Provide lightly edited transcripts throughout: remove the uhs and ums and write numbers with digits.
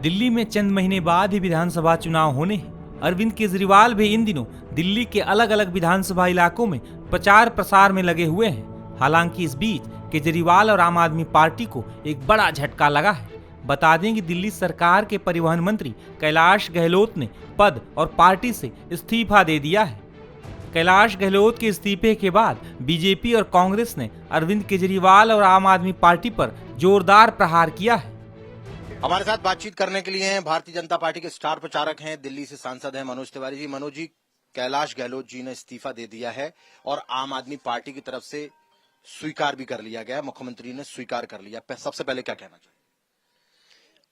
दिल्ली में चंद महीने बाद ही विधानसभा चुनाव होने हैं। अरविंद केजरीवाल भी इन दिनों दिल्ली के अलग अलग विधानसभा इलाकों में प्रचार प्रसार में लगे हुए हैं। हालांकि इस बीच केजरीवाल और आम आदमी पार्टी को एक बड़ा झटका लगा है। बता दें कि दिल्ली सरकार के परिवहन मंत्री कैलाश गहलोत ने पद और पार्टी से इस्तीफा दे दिया है। कैलाश गहलोत के इस्तीफे के बाद बीजेपी और कांग्रेस ने अरविंद केजरीवाल और आम आदमी पार्टी पर जोरदार प्रहार किया है। हमारे साथ बातचीत करने के लिए हैं भारतीय जनता पार्टी के स्टार प्रचारक हैं, दिल्ली से सांसद हैं मनोज तिवारी जी। मनोज जी, कैलाश गहलोत जी ने इस्तीफा दे दिया है और आम आदमी पार्टी की तरफ से स्वीकार भी कर लिया गया, मुख्यमंत्री ने स्वीकार कर लिया। सबसे पहले क्या कहना चाहिए?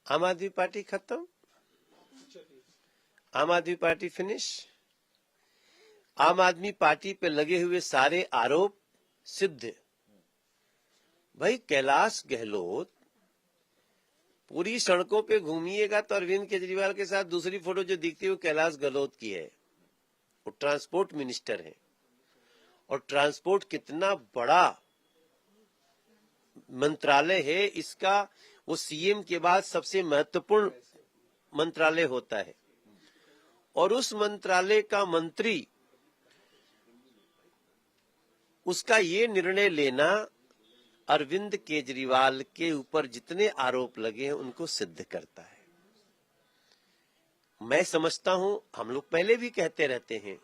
आम आदमी पार्टी खत्म, आम आदमी पार्टी फिनिश। आम आदमी पार्टी पे लगे हुए सारे आरोप सिद्ध। भाई कैलाश गहलोत पूरी सड़कों पे घूमिएगा तो अरविंद केजरीवाल के साथ दूसरी फोटो जो दिखती है वो कैलाश गहलोत की है। वो ट्रांसपोर्ट मिनिस्टर है और ट्रांसपोर्ट कितना बड़ा मंत्रालय है, इसका वो सीएम के बाद सबसे महत्वपूर्ण मंत्रालय होता है और उस मंत्रालय का मंत्री उसका ये निर्णय लेना अरविंद केजरीवाल के ऊपर जितने आरोप लगे हैं उनको सिद्ध करता है। मैं समझता हूं, हम लोग पहले भी कहते रहते हैं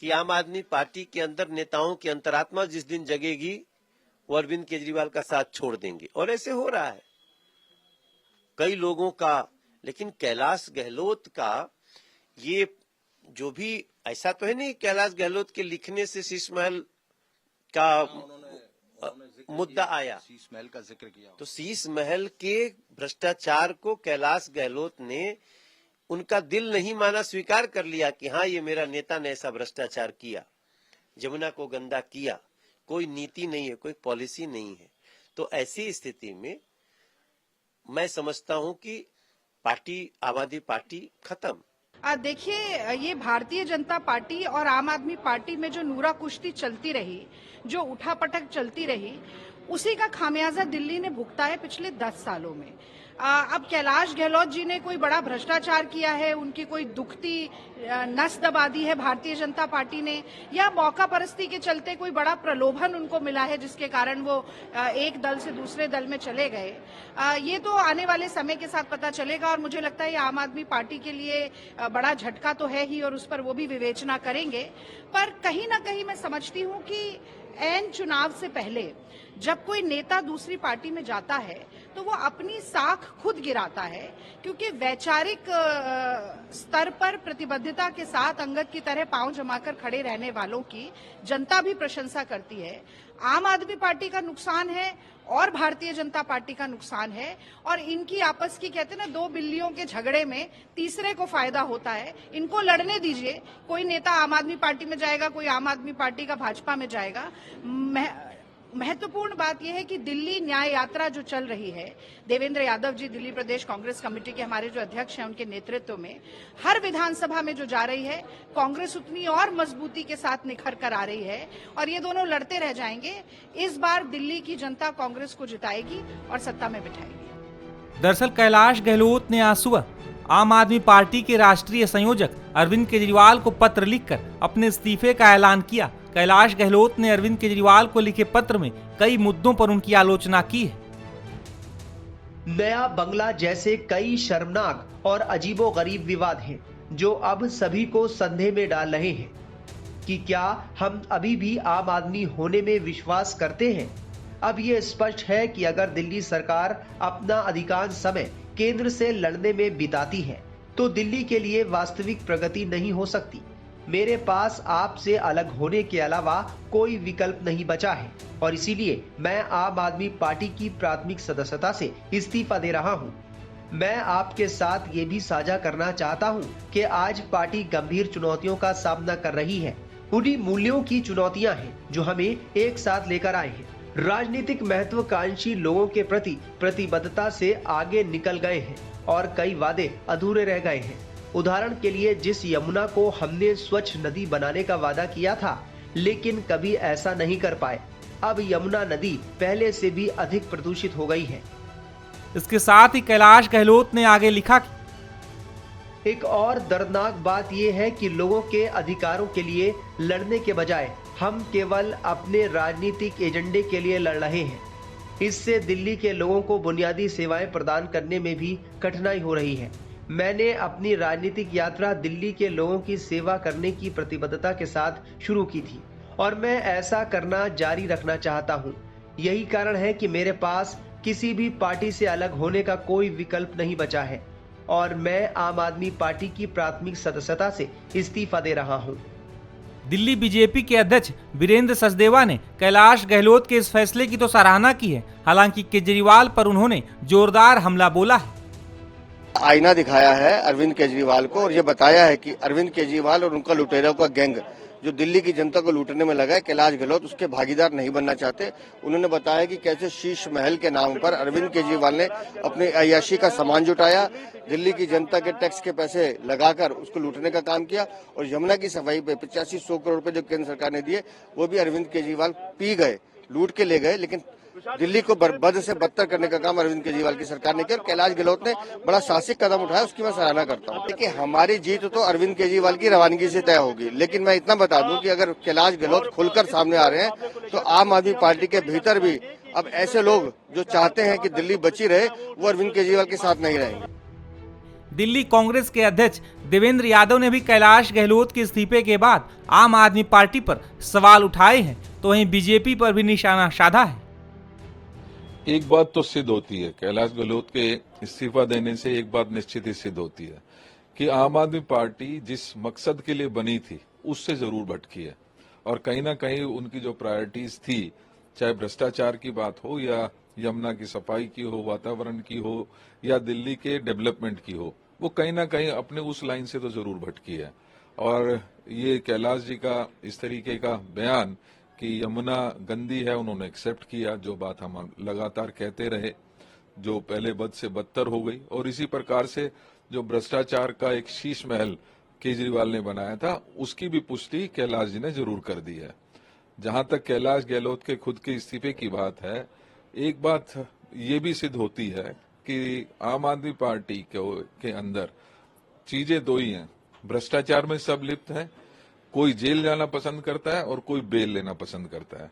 कि आम आदमी पार्टी के अंदर नेताओं की अंतरात्मा जिस दिन जगेगी वो अरविंद केजरीवाल का साथ छोड़ देंगे और ऐसे हो रहा है कई लोगों का। लेकिन कैलाश गहलोत का ये जो भी ऐसा तो है नहीं, कैलाश गहलोत के लिखने से शीश महल का मुद्दा आया, शीश महल का जिक्र किया। तो शीश महल के भ्रष्टाचार को कैलाश गहलोत ने उनका दिल नहीं माना, स्वीकार कर लिया कि हाँ ये मेरा नेता ने ऐसा भ्रष्टाचार किया, जमुना को गंदा किया। कोई नीति नहीं है, कोई पॉलिसी नहीं है। तो ऐसी स्थिति में मैं समझता हूं कि पार्टी आम आदमी पार्टी खत्म। देखिए, ये भारतीय जनता पार्टी और आम आदमी पार्टी में जो नूरा कुश्ती चलती रही, जो उठापटक चलती रही, उसी का खामियाजा दिल्ली ने भुगता है पिछले 10 सालों में। अब कैलाश गहलोत जी ने कोई बड़ा भ्रष्टाचार किया है, उनकी कोई दुखती नस दबा दी है भारतीय जनता पार्टी ने, या मौका परस्ती के चलते कोई बड़ा प्रलोभन उनको मिला है जिसके कारण वो एक दल से दूसरे दल में चले गए, ये तो आने वाले समय के साथ पता चलेगा। और मुझे लगता है ये आम आदमी पार्टी के लिए बड़ा झटका तो है ही और उस पर वो भी विवेचना करेंगे। पर कहीं ना कहीं मैं समझती हूँ कि ऐन चुनाव से पहले जब कोई नेता दूसरी पार्टी में जाता है तो वो अपनी साख खुद गिराता है, क्योंकि वैचारिक स्तर पर प्रतिबद्धता के साथ अंगद की तरह पांव जमाकर खड़े रहने वालों की जनता भी प्रशंसा करती है। आम आदमी पार्टी का नुकसान है और भारतीय जनता पार्टी का नुकसान है, और इनकी आपस की कहते हैं ना, दो बिल्लियों के झगड़े में तीसरे को फायदा होता है। इनको लड़ने दीजिए, कोई नेता आम आदमी पार्टी में जाएगा, कोई आम आदमी पार्टी का भाजपा में जाएगा। महत्वपूर्ण बात यह है कि दिल्ली न्याय यात्रा जो चल रही है, देवेंद्र यादव जी दिल्ली प्रदेश कांग्रेस कमेटी के हमारे जो अध्यक्ष हैं उनके नेतृत्व में हर विधानसभा में जो जा रही है, कांग्रेस उतनी और मजबूती के साथ निखर कर आ रही है और ये दोनों लड़ते रह जाएंगे। इस बार दिल्ली की जनता कांग्रेस को जिताएगी और सत्ता में बिठाएगी। दरअसल कैलाश गहलोत ने आज सुबह आम आदमी पार्टी के राष्ट्रीय संयोजक अरविंद केजरीवाल को पत्र लिखकर अपने इस्तीफे का ऐलान किया। कैलाश गहलोत ने अरविंद केजरीवाल को लिखे पत्र में कई मुद्दों पर उनकी आलोचना की है। नया बंगला जैसे कई शर्मनाक और अजीबोगरीब विवाद हैं जो अब सभी को संदेह में डाल रहे हैं कि क्या हम अभी भी आम आदमी होने में विश्वास करते हैं। अब ये स्पष्ट है कि अगर दिल्ली सरकार अपना अधिकांश समय केंद्र से लड़ने में बिताती है तो दिल्ली के लिए वास्तविक प्रगति नहीं हो सकती। मेरे पास आपसे अलग होने के अलावा कोई विकल्प नहीं बचा है और इसीलिए मैं आम आदमी पार्टी की प्राथमिक सदस्यता से इस्तीफा दे रहा हूं। मैं आपके साथ ये भी साझा करना चाहता हूं कि आज पार्टी गंभीर चुनौतियों का सामना कर रही है। उन्हीं मूल्यों की चुनौतियां हैं जो हमें एक साथ लेकर आए हैं। राजनीतिक महत्वाकांक्षी लोगों के प्रति प्रतिबद्धता से आगे निकल गए हैं और कई वादे अधूरे रह गए हैं। उदाहरण के लिए, जिस यमुना को हमने स्वच्छ नदी बनाने का वादा किया था लेकिन कभी ऐसा नहीं कर पाए, अब यमुना नदी पहले से भी अधिक प्रदूषित हो गई है। इसके साथ ही कैलाश गहलोत ने आगे लिखा कि एक और दर्दनाक बात यह है कि लोगों के अधिकारों के लिए लड़ने के बजाय हम केवल अपने राजनीतिक एजेंडे के लिए लड़ रहे हैं। इससे दिल्ली के लोगों को बुनियादी सेवाएं प्रदान करने में भी कठिनाई हो रही है। मैंने अपनी राजनीतिक यात्रा दिल्ली के लोगों की सेवा करने की प्रतिबद्धता के साथ शुरू की थी और मैं ऐसा करना जारी रखना चाहता हूं। यही कारण है कि मेरे पास किसी भी पार्टी से अलग होने का कोई विकल्प नहीं बचा है और मैं आम आदमी पार्टी की प्राथमिक सदस्यता से इस्तीफा दे रहा हूं। दिल्ली बीजेपी के अध्यक्ष वीरेंद्र सचदेवा ने कैलाश गहलोत के इस फैसले की तो सराहना की है। हालांकि केजरीवाल पर उन्होंने जोरदार हमला बोला है। आईना दिखाया है अरविंद केजरीवाल को और ये बताया है कि अरविंद केजरीवाल और उनका लुटेरों का गैंग जो दिल्ली की जनता को लूटने में लगा है, कैलाश गहलोत उसके भागीदार नहीं बनना चाहते। उन्होंने बताया कि कैसे शीश महल के नाम पर अरविंद केजरीवाल ने अपनी अय्याशी का सामान जुटाया, दिल्ली की जनता के टैक्स के पैसे लगाकर उसको लूटने का काम किया और यमुना की सफाई पे 85-100 करोड़ रुपए जो केंद्र सरकार ने दिए वो भी अरविंद केजरीवाल पी गए, लूट के ले गए। लेकिन दिल्ली को बद से बदतर करने का काम अरविंद केजरीवाल की सरकार ने किया और कैलाश गहलोत ने बड़ा साहसिक कदम उठाया, उसकी मैं सराहना करता हूँ। देखिए, हमारी जीत तो अरविंद केजरीवाल की रवानगी से तय होगी, लेकिन मैं इतना बता दूं कि अगर कैलाश गहलोत खुलकर सामने आ रहे हैं तो आम आदमी पार्टी के भीतर भी अब ऐसे लोग जो चाहते हैं कि दिल्ली बची रहे वो अरविंद केजरीवाल के साथ नहीं रहेंगे। दिल्ली कांग्रेस के अध्यक्ष देवेंद्र यादव ने भी कैलाश गहलोत के इस्तीफे के बाद आम आदमी पार्टी पर सवाल उठाए हैं, तो वहीं बीजेपी पर भी निशाना साधा है। एक बात तो सिद्ध होती है, कैलाश गहलोत के इस्तीफा देने से एक बात निश्चित ही सिद्ध होती है कि आम आदमी पार्टी जिस मकसद के लिए बनी थी उससे जरूर भटकी है और कहीं ना कहीं उनकी जो प्रायोरिटीज थी, चाहे भ्रष्टाचार की बात हो या यमुना की सफाई की हो, वातावरण की हो या दिल्ली के डेवलपमेंट की हो, वो कहीं ना कहीं अपने उस लाइन से तो जरूर भटकी है। और ये कैलाश जी का इस तरीके का बयान कि यमुना गंदी है, उन्होंने एक्सेप्ट किया, जो बात हम लगातार कहते रहे, जो पहले बद से बदतर हो गई। और इसी प्रकार से जो भ्रष्टाचार का एक शीश महल केजरीवाल ने बनाया था, उसकी भी पुष्टि कैलाश जी ने जरूर कर दी है। जहां तक कैलाश गहलोत के खुद के इस्तीफे की बात है, एक बात ये भी सिद्ध होती है कि आम आदमी पार्टी के अंदर चीजें दो ही हैं, भ्रष्टाचार में सब लिप्त है, कोई जेल जाना पसंद करता है और कोई बेल लेना पसंद करता है।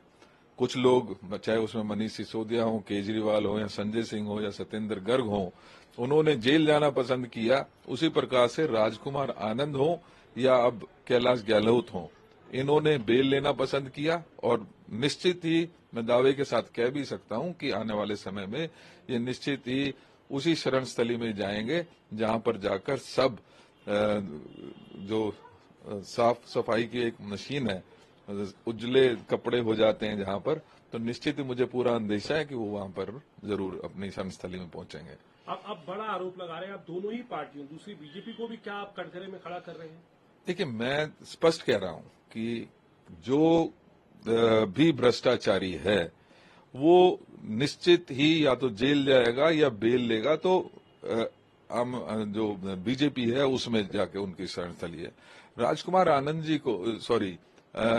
कुछ लोग, चाहे उसमें मनीष सिसोदिया हो, केजरीवाल हो या संजय सिंह हो या सत्येंद्र गर्ग हो, उन्होंने जेल जाना पसंद किया। उसी प्रकार से राजकुमार आनंद हो या अब कैलाश गहलोत हो, इन्होंने बेल लेना पसंद किया और निश्चित ही मैं दावे के साथ कह भी सकता हूं कि आने वाले समय में ये निश्चित ही उसी शरण स्थली में जाएंगे जहां पर जाकर सब जो साफ सफाई की एक मशीन है, उजले कपड़े हो जाते हैं जहां पर, तो निश्चित ही मुझे पूरा अंदेशा है कि वो वहां पर जरूर अपनी शरणस्थली में पहुंचेंगे। अब बड़ा आरोप लगा रहे हैं आप दोनों ही पार्टियों, दूसरी बीजेपी को भी, क्या आप कटघरे में खड़ा कर रहे हैं? देखिए, मैं स्पष्ट कह रहा हूं कि जो भी भ्रष्टाचारी है वो निश्चित ही या तो जेल जाएगा या बेल लेगा, तो जो बीजेपी है उसमें जाके उनकी शरणस्थली है। राजकुमार आनंद जी को,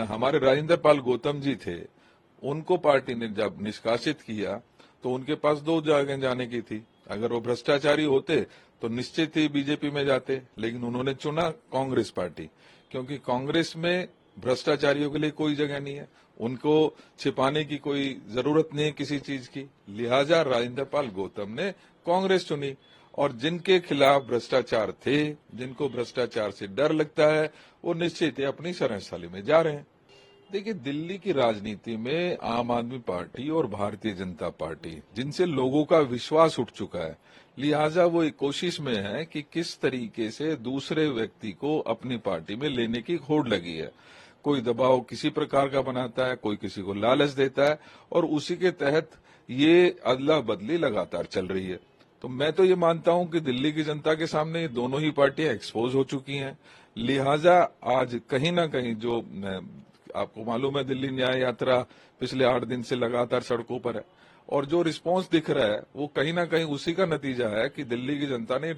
हमारे राजेंद्र पाल गौतम जी थे, उनको पार्टी ने जब निष्कासित किया तो उनके पास 2 जगह जाने की थी। अगर वो भ्रष्टाचारी होते तो निश्चित ही बीजेपी में जाते, लेकिन उन्होंने चुना कांग्रेस पार्टी, क्योंकि कांग्रेस में भ्रष्टाचारियों के लिए कोई जगह नहीं है, उनको छिपाने की कोई जरूरत नहीं है किसी चीज की। लिहाजा राजेंद्र पाल गौतम ने कांग्रेस चुनी और जिनके खिलाफ भ्रष्टाचार थे, जिनको भ्रष्टाचार से डर लगता है, वो निश्चित ही अपनी शरणस्थली में जा रहे हैं। देखिए, दिल्ली की राजनीति में आम आदमी पार्टी और भारतीय जनता पार्टी, जिनसे लोगों का विश्वास उठ चुका है, लिहाजा वो एक कोशिश में है कि किस तरीके से दूसरे व्यक्ति को अपनी पार्टी में लेने की होड़ लगी है। कोई दबाव किसी प्रकार का बनाता है, कोई किसी को लालच देता है और उसी के तहत ये अदला बदली लगातार चल रही है। तो मैं तो ये मानता हूं कि दिल्ली की जनता के सामने ये दोनों ही पार्टियां एक्सपोज हो चुकी हैं। लिहाजा आज कहीं ना कहीं, जो आपको मालूम है, दिल्ली न्याय यात्रा पिछले 8 दिन से लगातार सड़कों पर है और जो रिस्पांस दिख रहा है वो कहीं ना कहीं उसी का नतीजा है कि दिल्ली की जनता ने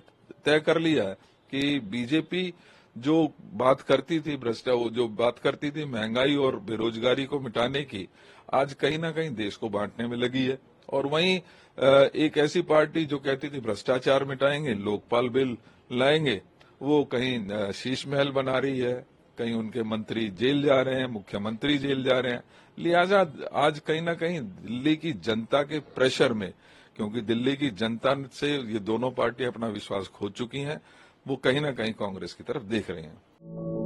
तय कर लिया है कि बीजेपी जो बात करती थी जो बात करती थी महंगाई और बेरोजगारी को मिटाने की, आज कहीं ना कहीं देश को बांटने में लगी है। और वहीं एक ऐसी पार्टी जो कहती थी भ्रष्टाचार मिटाएंगे, लोकपाल बिल लाएंगे, वो कहीं शीश महल बना रही है, कहीं उनके मंत्री जेल जा रहे हैं, मुख्यमंत्री जेल जा रहे हैं। लिहाजा आज कहीं ना कहीं दिल्ली की जनता के प्रेशर में, क्योंकि दिल्ली की जनता से ये दोनों पार्टी अपना विश्वास खो चुकी हैं, वो कहीं ना कहीं कांग्रेस की तरफ देख रही हैं।